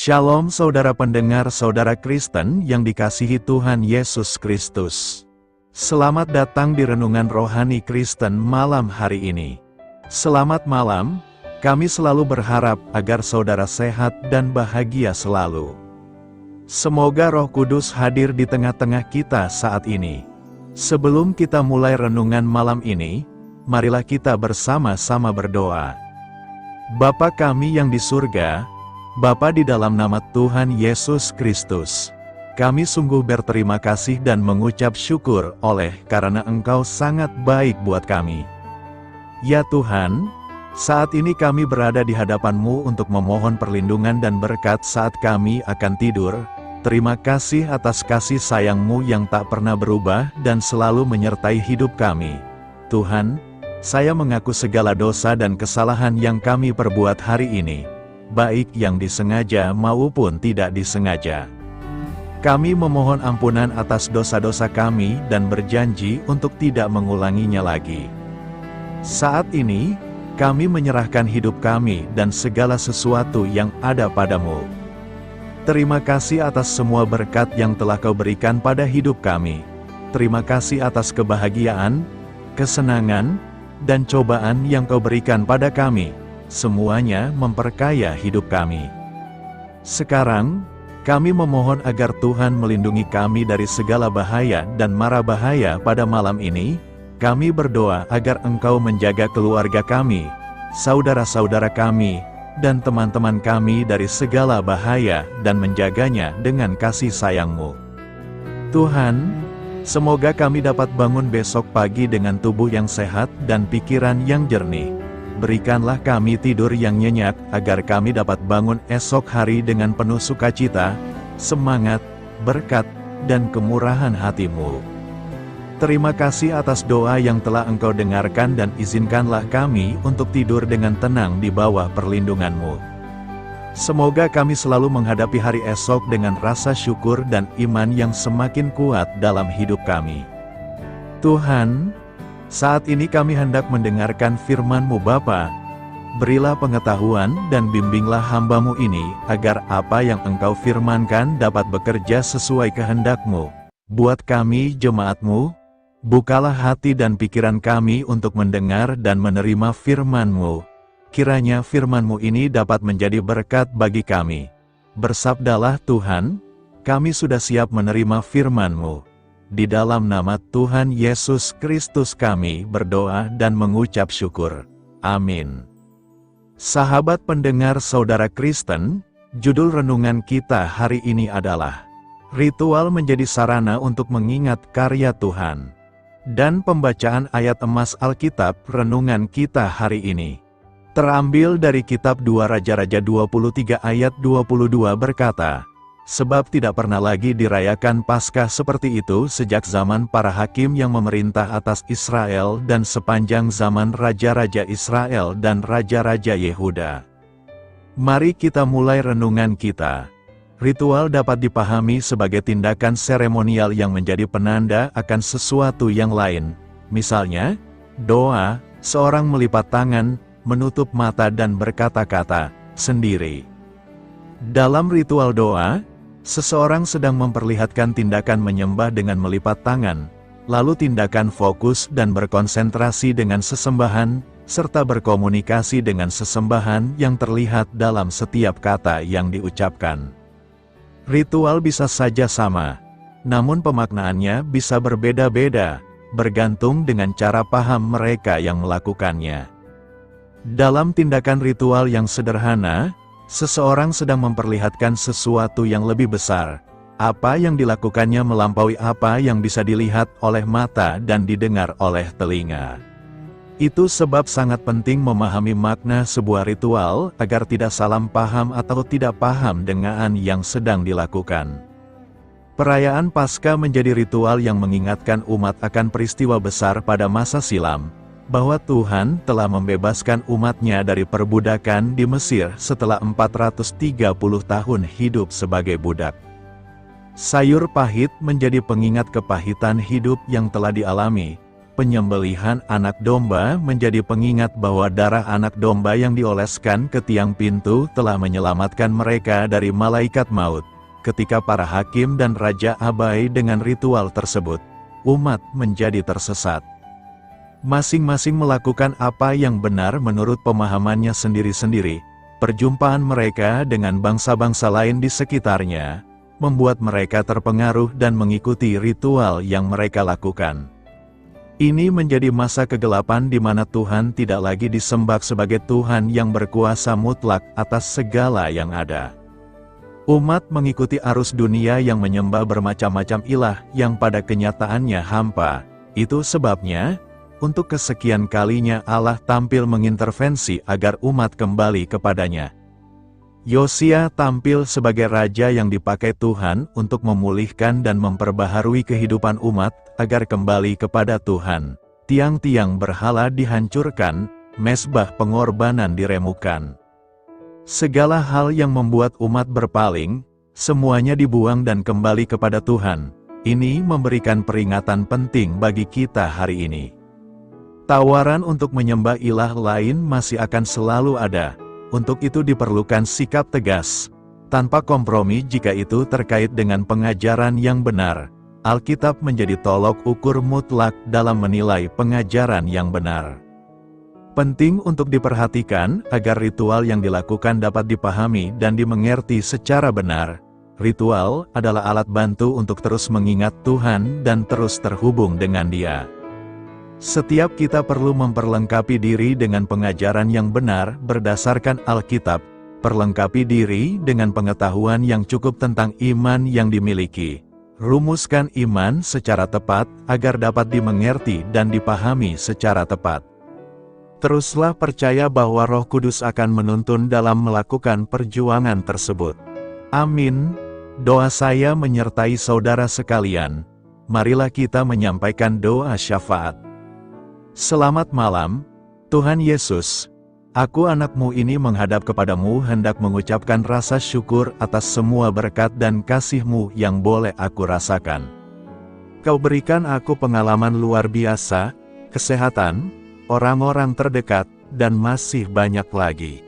Shalom saudara pendengar saudara Kristen yang dikasihi Tuhan Yesus Kristus. Selamat datang di Renungan Rohani Kristen malam hari ini. Selamat malam, kami selalu berharap agar saudara sehat dan bahagia selalu. Semoga Roh Kudus hadir di tengah-tengah kita saat ini. Sebelum kita mulai renungan malam ini, marilah kita bersama-sama berdoa. Bapa kami yang di surga, Bapa, di dalam nama Tuhan Yesus Kristus, kami sungguh berterima kasih dan mengucap syukur karena Engkau sangat baik buat kami. Ya Tuhan, saat ini kami berada di hadapan-Mu untuk memohon perlindungan dan berkat saat kami akan tidur. Terima kasih atas kasih sayang-Mu yang tak pernah berubah dan selalu menyertai hidup kami. Tuhan, saya mengaku segala dosa dan kesalahan yang kami perbuat hari ini, baik yang disengaja maupun tidak disengaja. Kami memohon ampunan atas dosa-dosa kami dan berjanji untuk tidak mengulanginya lagi. Saat ini, kami menyerahkan hidup kami dan segala sesuatu yang ada padamu. Terima kasih atas semua berkat yang telah Kau berikan pada hidup kami. Terima kasih atas kebahagiaan, kesenangan, dan cobaan yang Kau berikan pada kami. Semuanya memperkaya hidup kami. Sekarang, kami memohon agar Tuhan melindungi kami dari segala bahaya dan mara bahaya pada malam ini. Kami berdoa agar Engkau menjaga keluarga kami, saudara-saudara kami, dan teman-teman kami dari segala bahaya dan menjaganya dengan kasih sayang-Mu. Tuhan, semoga kami dapat bangun besok pagi dengan tubuh yang sehat dan pikiran yang jernih. Berikanlah kami tidur yang nyenyak, agar kami dapat bangun esok hari dengan penuh sukacita, semangat, berkat, dan kemurahan hati-Mu. Terima kasih atas doa yang telah Engkau dengarkan dan izinkanlah kami untuk tidur dengan tenang di bawah perlindungan-Mu. Semoga kami selalu menghadapi hari esok dengan rasa syukur dan iman yang semakin kuat dalam hidup kami. Tuhan, saat ini kami hendak mendengarkan firman-Mu Bapa. Berilah pengetahuan dan bimbinglah hamba-Mu ini, agar apa yang Engkau firmankan dapat bekerja sesuai kehendak-Mu. Buat kami jemaat-Mu, bukalah hati dan pikiran kami untuk mendengar dan menerima firman-Mu. Kiranya firman-Mu ini dapat menjadi berkat bagi kami. Bersabdalah Tuhan, kami sudah siap menerima firman-Mu. Di dalam nama Tuhan Yesus Kristus kami berdoa dan mengucap syukur. Amin. Sahabat pendengar saudara Kristen, judul renungan kita hari ini adalah Ritual menjadi sarana untuk mengingat karya Tuhan. Dan pembacaan ayat emas Alkitab renungan kita hari ini terambil dari kitab 2 Raja-Raja 23 ayat 22 berkata, sebab tidak pernah lagi dirayakan Paskah seperti itu sejak zaman para hakim yang memerintah atas Israel dan sepanjang zaman raja-raja Israel dan raja-raja Yehuda. Mari kita mulai renungan kita. Ritual dapat dipahami sebagai tindakan seremonial yang menjadi penanda akan sesuatu yang lain. Misalnya, doa, seorang melipat tangan, menutup mata dan berkata-kata sendiri. Dalam ritual doa, seseorang sedang memperlihatkan tindakan menyembah dengan melipat tangan, lalu tindakan fokus dan berkonsentrasi dengan sesembahan, serta berkomunikasi dengan sesembahan yang terlihat dalam setiap kata yang diucapkan. Ritual bisa saja sama, namun pemaknaannya bisa berbeda-beda, bergantung dengan cara paham mereka yang melakukannya. Dalam tindakan ritual yang sederhana, seseorang sedang memperlihatkan sesuatu yang lebih besar. Apa yang dilakukannya melampaui apa yang bisa dilihat oleh mata dan didengar oleh telinga. Itu sebab sangat penting memahami makna sebuah ritual, agar tidak salah paham atau tidak paham dengan yang sedang dilakukan. Perayaan Paskah menjadi ritual yang mengingatkan umat akan peristiwa besar pada masa silam, bahwa Tuhan telah membebaskan umatnya dari perbudakan di Mesir setelah 430 tahun hidup sebagai budak. Sayur pahit menjadi pengingat kepahitan hidup yang telah dialami, penyembelihan anak domba menjadi pengingat bahwa darah anak domba yang dioleskan ke tiang pintu telah menyelamatkan mereka dari malaikat maut. Ketika para hakim dan raja abai dengan ritual tersebut, umat menjadi tersesat. Masing-masing melakukan apa yang benar menurut pemahamannya sendiri-sendiri. Perjumpaan mereka dengan bangsa-bangsa lain di sekitarnya membuat mereka terpengaruh dan mengikuti ritual yang mereka lakukan. Ini menjadi masa kegelapan di mana Tuhan tidak lagi disembah sebagai Tuhan yang berkuasa mutlak atas segala yang ada. Umat mengikuti arus dunia yang menyembah bermacam-macam ilah yang pada kenyataannya hampa. Itu sebabnya, untuk kesekian kalinya Allah tampil mengintervensi agar umat kembali kepadanya. Yosia tampil sebagai raja yang dipakai Tuhan untuk memulihkan dan memperbaharui kehidupan umat agar kembali kepada Tuhan. Tiang-tiang berhala dihancurkan, mezbah pengorbanan diremukan. Segala hal yang membuat umat berpaling, semuanya dibuang dan kembali kepada Tuhan. Ini memberikan peringatan penting bagi kita hari ini. Tawaran untuk menyembah ilah lain masih akan selalu ada. Untuk itu diperlukan sikap tegas, tanpa kompromi jika itu terkait dengan pengajaran yang benar. Alkitab menjadi tolok ukur mutlak dalam menilai pengajaran yang benar. Penting untuk diperhatikan agar ritual yang dilakukan dapat dipahami dan dimengerti secara benar. Ritual adalah alat bantu untuk terus mengingat Tuhan dan terus terhubung dengan Dia. Setiap kita perlu memperlengkapi diri dengan pengajaran yang benar berdasarkan Alkitab, perlengkapi diri dengan pengetahuan yang cukup tentang iman yang dimiliki. Rumuskan iman secara tepat agar dapat dimengerti dan dipahami secara tepat. Teruslah percaya bahwa Roh Kudus akan menuntun dalam melakukan perjuangan tersebut. Amin. Doa saya menyertai saudara sekalian. Marilah kita menyampaikan doa syafaat. Selamat malam, Tuhan Yesus. Aku anakmu ini menghadap kepadamu hendak mengucapkan rasa syukur atas semua berkat dan kasih-Mu yang boleh aku rasakan. Kau berikan aku pengalaman luar biasa, kesehatan, orang-orang terdekat, dan masih banyak lagi.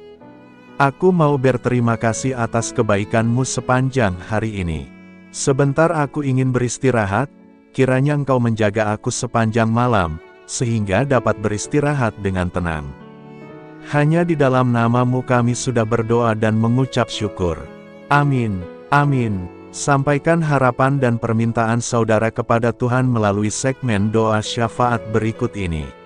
Aku mau berterima kasih atas kebaikan-Mu sepanjang hari ini. Sebentar aku ingin beristirahat, kiranya Engkau menjaga aku sepanjang malam, sehingga dapat beristirahat dengan tenang. Hanya di dalam nama-Mu kami sudah berdoa dan mengucap syukur. Amin, amin. Sampaikan harapan dan permintaan saudara kepada Tuhan melalui segmen doa syafaat berikut ini.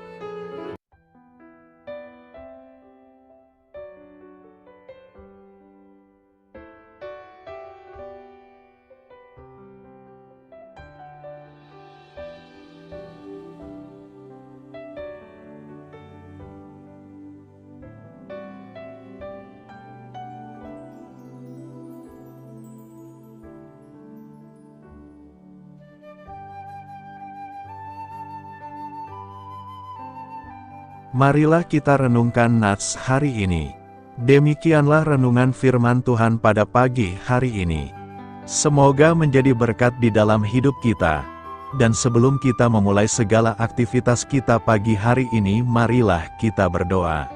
Marilah kita renungkan nats hari ini. Demikianlah renungan firman Tuhan pada pagi hari ini. Semoga menjadi berkat di dalam hidup kita. Dan sebelum kita memulai segala aktivitas kita pagi hari ini, marilah kita berdoa.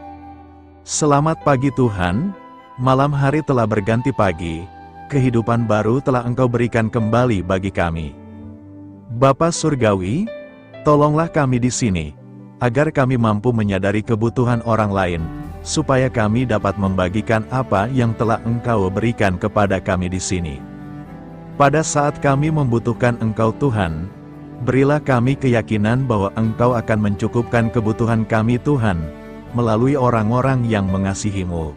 Selamat pagi Tuhan, malam hari telah berganti pagi, kehidupan baru telah Engkau berikan kembali bagi kami. Bapa Surgawi, tolonglah kami di sini, agar kami mampu menyadari kebutuhan orang lain, supaya kami dapat membagikan apa yang telah Engkau berikan kepada kami di sini. Pada saat kami membutuhkan Engkau Tuhan, berilah kami keyakinan bahwa Engkau akan mencukupkan kebutuhan kami Tuhan, melalui orang-orang yang mengasihi-Mu.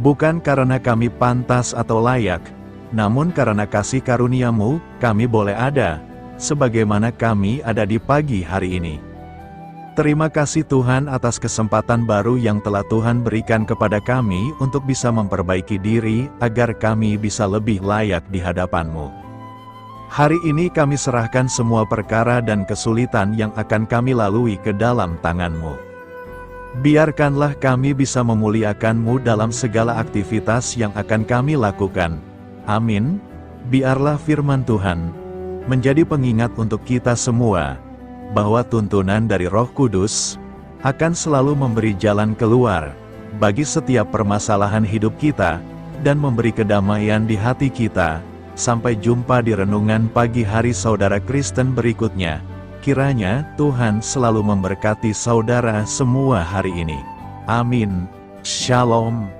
Bukan karena kami pantas atau layak, namun karena kasih karunia-Mu, kami boleh ada, sebagaimana kami ada di pagi hari ini. Terima kasih Tuhan atas kesempatan baru yang telah Tuhan berikan kepada kami untuk bisa memperbaiki diri agar kami bisa lebih layak di hadapan-Mu. Hari ini kami serahkan semua perkara dan kesulitan yang akan kami lalui ke dalam tangan-Mu. Biarkanlah kami bisa memuliakan-Mu dalam segala aktivitas yang akan kami lakukan. Amin. Biarlah firman Tuhan menjadi pengingat untuk kita semua. bahwa tuntunan dari Roh Kudus akan selalu memberi jalan keluar bagi setiap permasalahan hidup kita, dan memberi kedamaian di hati kita. Sampai jumpa di renungan pagi hari saudara Kristen berikutnya. Kiranya Tuhan selalu memberkati saudara semua hari ini. Amin. Shalom.